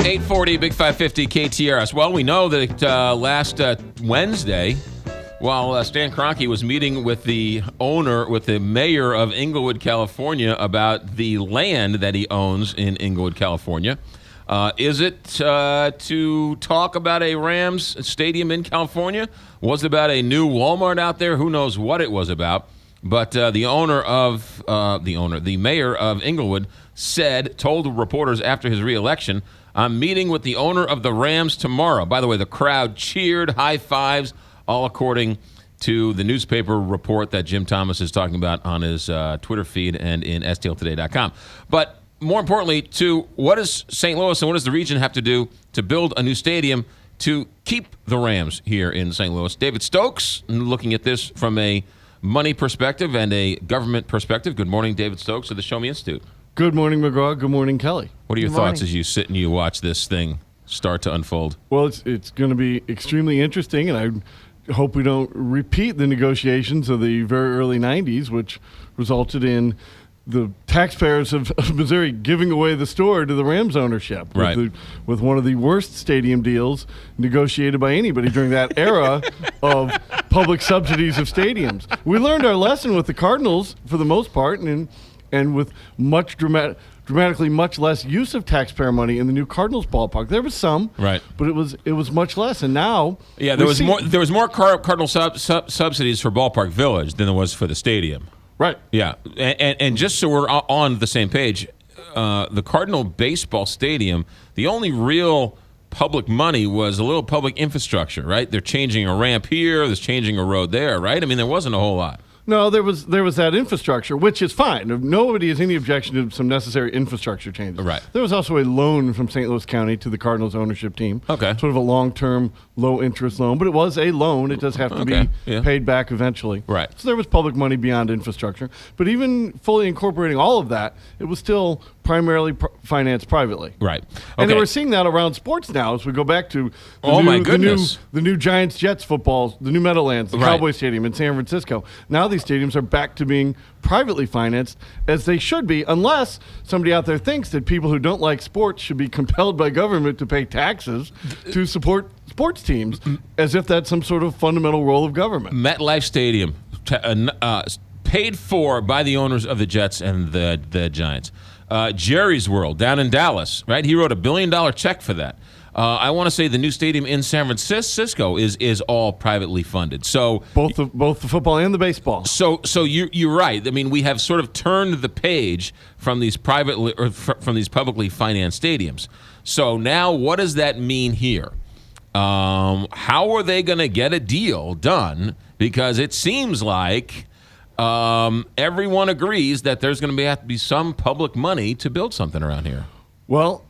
840, Big 550, KTRS. Well, we know that last Wednesday, while Stan Kroenke was meeting with the mayor of Inglewood, California, about the land that he owns in Inglewood, California. Is it to talk about a Rams stadium in California? Was it about a new Walmart out there? Who knows what it was about? But the mayor of Inglewood told reporters after his re-election, I'm meeting with the owner of the Rams tomorrow. By the way, the crowd cheered, high fives, all according to the newspaper report that Jim Thomas is talking about on his Twitter feed and in stltoday.com. But more importantly, what does St. Louis and what does the region have to do to build a new stadium to keep the Rams here in St. Louis? David Stokes, looking at this from a money perspective and a government perspective. Good morning, David Stokes of the Show Me Institute. Good morning, McGraw. Good morning, Kelly. What are your thoughts as you sit and you watch this thing start to unfold? Well, it's going to be extremely interesting, and I hope we don't repeat the negotiations of the very early 90s, which resulted in the taxpayers of Missouri giving away the store to the Rams ownership, right, with one of the worst stadium deals negotiated by anybody during that era of public subsidies of stadiums. We learned our lesson with the Cardinals for the most part, and with much dramatically much less use of taxpayer money in the new Cardinals ballpark. There was some, right, but it was much less. And now, there was more Cardinal subsidies for Ballpark Village than there was for the stadium. Right. Yeah, and just so we're on the same page, the Cardinal baseball stadium, the only real public money was a little public infrastructure, right? They're changing a ramp here, there's changing a road there, right? I mean, there wasn't a whole lot. No, there was that infrastructure, which is fine. Nobody has any objection to some necessary infrastructure changes. Right. There was also a loan from St. Louis County to the Cardinals ownership team. Okay. Sort of a long-term, low-interest loan, but it was a loan. It does have to be paid back eventually. Right. So there was public money beyond infrastructure. But even fully incorporating all of that, it was still primarily financed privately. Right. Okay. And we're seeing that around sports now as we go back to the new Giants-Jets football, the new Meadowlands, the Cowboy Stadium in San Francisco. Now these stadiums are back to being privately financed, as they should be, unless somebody out there thinks that people who don't like sports should be compelled by government to pay taxes to support sports teams, as if that's some sort of fundamental role of government. MetLife Stadium, paid for by the owners of the Jets and the Giants. Jerry's World down in Dallas, right? He wrote $1 billion check for that. I want to say the new stadium in San Francisco is all privately funded. So both the football and the baseball. So you're right. I mean, we have sort of turned the page from these from these publicly financed stadiums. So now, what does that mean here? How are they going to get a deal done? Because it seems like everyone agrees that there's going to have to be some public money to build something around here. Well,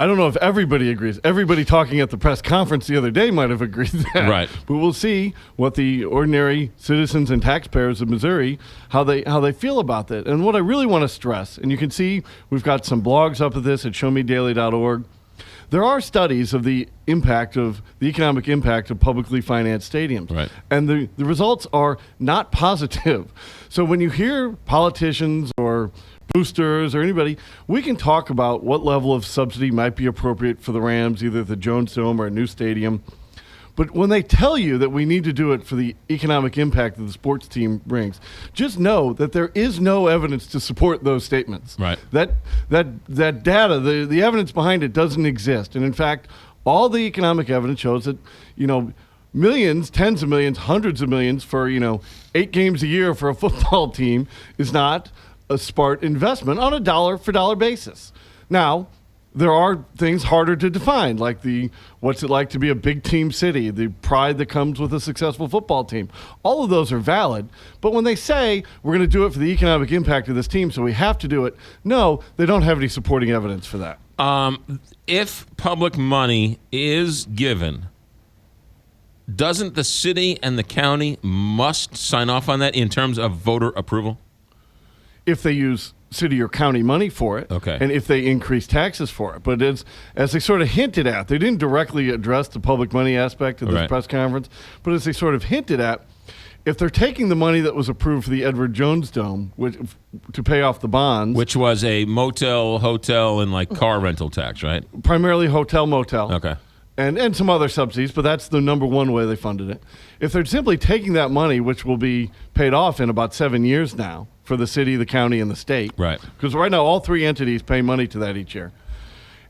I don't know if everybody agrees. Everybody talking at the press conference the other day might have agreed that. Right. But we'll see what the ordinary citizens and taxpayers of Missouri, how they feel about that. And what I really want to stress, and you can see we've got some blogs up of this at showmedaily.org. There are studies of the economic impact of publicly financed stadiums. Right. And the results are not positive. So when you hear politicians or boosters or anybody, we can talk about what level of subsidy might be appropriate for the Rams, either the Jones Dome or a new stadium. But when they tell you that we need to do it for the economic impact that the sports team brings, just know that there is no evidence to support those statements. Right. That data, the evidence behind it doesn't exist. And in fact, all the economic evidence shows that, millions, tens of millions, hundreds of millions for, 8 games a year for a football team is not a smart investment on a dollar-for-dollar basis. Now, there are things harder to define, like what's it like to be a big team city, the pride that comes with a successful football team. All of those are valid, but when they say we're going to do it for the economic impact of this team, so we have to do it, no, they don't have any supporting evidence for that. If public money is given, doesn't the city and the county must sign off on that in terms of voter approval? If they use city or county money for it, okay, and if they increase taxes for it. But as they sort of hinted at, they didn't directly address the public money aspect of this press conference, but as they sort of hinted at, if they're taking the money that was approved for the Edward Jones Dome to pay off the bonds, which was a motel, hotel, and like car rental tax, right? Primarily hotel, motel. Okay. And some other subsidies, but that's the number one way they funded it. If they're simply taking that money, which will be paid off in about 7 years now for the city, the county, and the state. Right. Because right now all three entities pay money to that each year.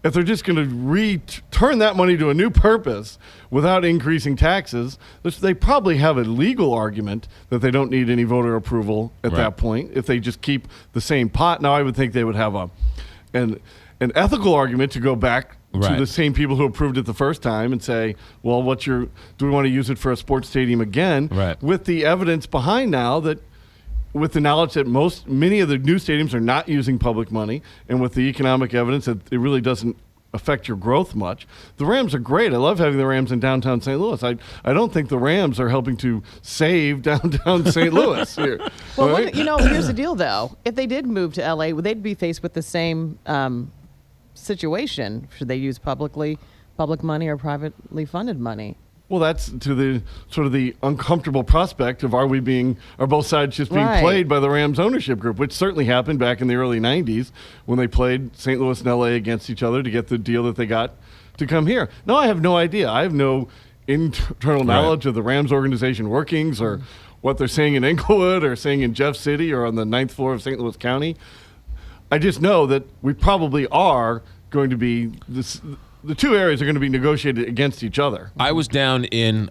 If they're just going to return that money to a new purpose without increasing taxes, they probably have a legal argument that they don't need any voter approval at that point if they just keep the same pot. Now, I would think they would have an ethical argument to go back to the same people who approved it the first time and say, well, do we want to use it for a sports stadium again? Right. With the evidence behind now that with the knowledge that many of the new stadiums are not using public money, and with the economic evidence that it really doesn't affect your growth much, the Rams are great. I love having the Rams in downtown St. Louis. I don't think the Rams are helping to save downtown St. Louis here. Well, right? Here's the deal, though. If they did move to L.A., they'd be faced with the same situation. Should they use public money or privately funded money? Well, that's to the sort of the uncomfortable prospect of are both sides just being played by the Rams ownership group, which certainly happened back in the early 90s when they played St. Louis and LA against each other to get the deal that they got to come here. No, I have no idea. I have no internal knowledge of the Rams organization workings or what they're saying in Inglewood or saying in Jeff City or on the 9th floor of St. Louis County. I just know that we probably are going to be the two areas are going to be negotiated against each other. I was down in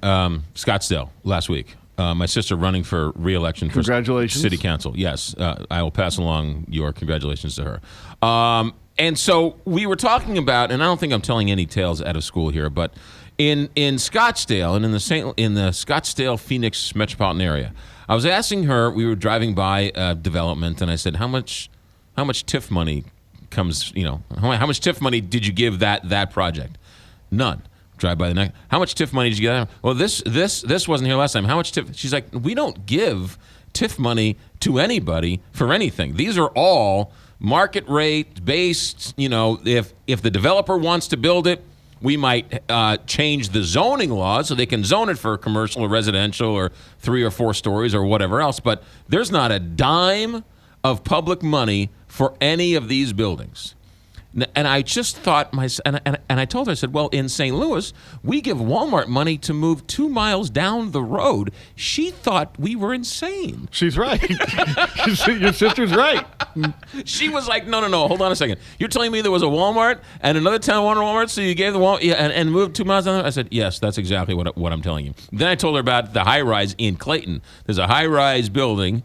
Scottsdale last week. My sister running for re-election for city council. Yes, I will pass along your congratulations to her. And so we were talking about, and I don't think I'm telling any tales out of school here, but in Scottsdale and in the Scottsdale Phoenix metropolitan area, I was asking her. We were driving by a development, and I said, "How much TIF money comes? How much TIF money did you give that project? None." Drive by the next. How much TIF money did you get? Well, this wasn't here last time. How much TIF? She's like, we don't give TIF money to anybody for anything. These are all market rate based. If the developer wants to build it, we might change the zoning laws so they can zone it for commercial or residential or 3 or 4 stories or whatever else. But there's not a dime of public money for any of these buildings. And I just thought, and I told her, I said, well, in St. Louis, we give Walmart money to move 2 miles down the road. She thought we were insane. She's right. Your sister's right. She was like, no, hold on a second. You're telling me there was a Walmart and another town wanted Walmart, so you gave the Walmart and moved 2 miles down the road? I said, yes, that's exactly what I'm telling you. Then I told her about the high-rise in Clayton. There's a high-rise building,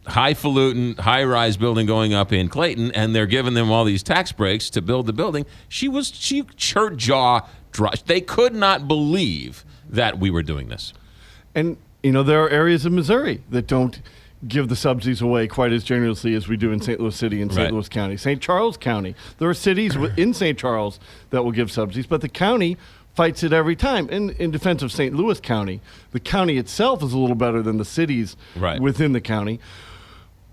highfalutin, high-rise building going up in Clayton, and they're giving them all these tax breaks to build the building. Her jaw dropped. They could not believe that we were doing this. And, there are areas of Missouri that don't give the subsidies away quite as generously as we do in St. Louis City and St. Louis County. St. Charles County, there are cities in St. Charles that will give subsidies, but the county fights it every time. In defense of St. Louis County, the county itself is a little better than the cities within the county.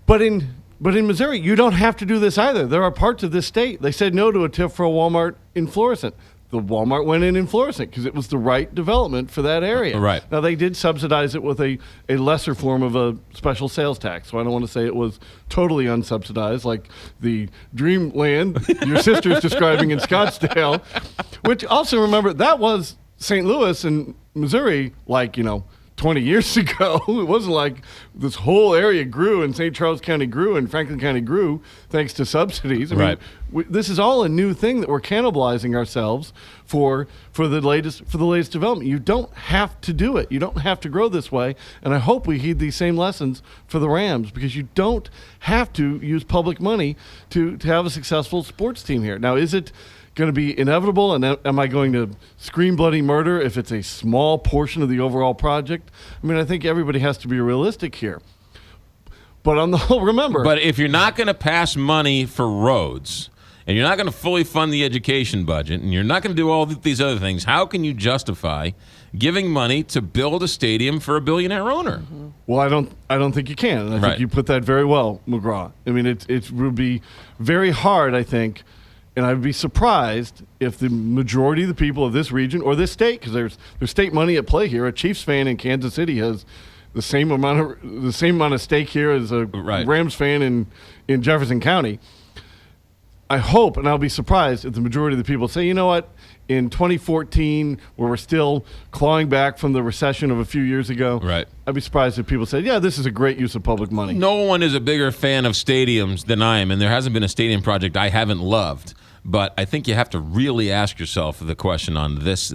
But in Missouri, you don't have to do this either. There are parts of this state. They said no to a TIF for a Walmart in Florissant. The Walmart went in Florissant because it was the right development for that area. Right. Now, they did subsidize it with a lesser form of a special sales tax. So I don't want to say it was totally unsubsidized like the dreamland your sister's describing in Scottsdale, which also, remember, that was St. Louis and Missouri 20 years ago. It wasn't like this whole area grew and St. Charles County grew and Franklin County grew thanks to subsidies. I mean, this is all a new thing that we're cannibalizing ourselves for the latest development. You don't have to do it. You don't have to grow this way. And I hope we heed these same lessons for the Rams, because you don't have to use public money to have a successful sports team here. Now, is it going to be inevitable, and am I going to scream bloody murder if it's a small portion of the overall project? I mean, I think everybody has to be realistic here. But on the whole, remember. But if you're not going to pass money for roads, and you're not going to fully fund the education budget, and you're not going to do all these other things, how can you justify giving money to build a stadium for a billionaire owner? Mm-hmm. Well, I don't think you can. And I think you put that very well, McGraw. I mean, it would be very hard, I think. And I'd be surprised if the majority of the people of this region or this state, because there's state money at play here. A Chiefs fan in Kansas City has the same amount of stake here as a Right. Rams fan in Jefferson County. I hope, and I'll be surprised if the majority of the people say, you know what, in 2014, where we're still clawing back from the recession of a few years ago, Right. I'd be surprised if people said, yeah, this is a great use of public money. No one is a bigger fan of stadiums than I am, and there hasn't been a stadium project I haven't loved. But I think you have to really ask yourself the question on this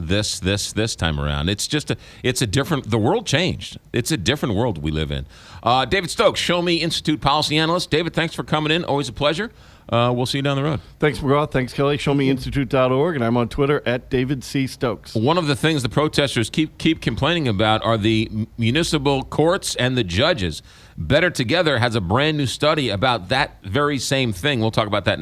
time around. It's just the world changed. It's a different world we live in. David Stokes, Show Me Institute policy analyst. David, thanks for coming in. Always a pleasure. We'll see you down the road. Thanks, McGraw. Thanks, Kelly. ShowMeInstitute.org, and I'm on Twitter at David C. Stokes. One of the things the protesters keep complaining about are the municipal courts and the judges. Better Together has a brand new study about that very same thing. We'll talk about that next.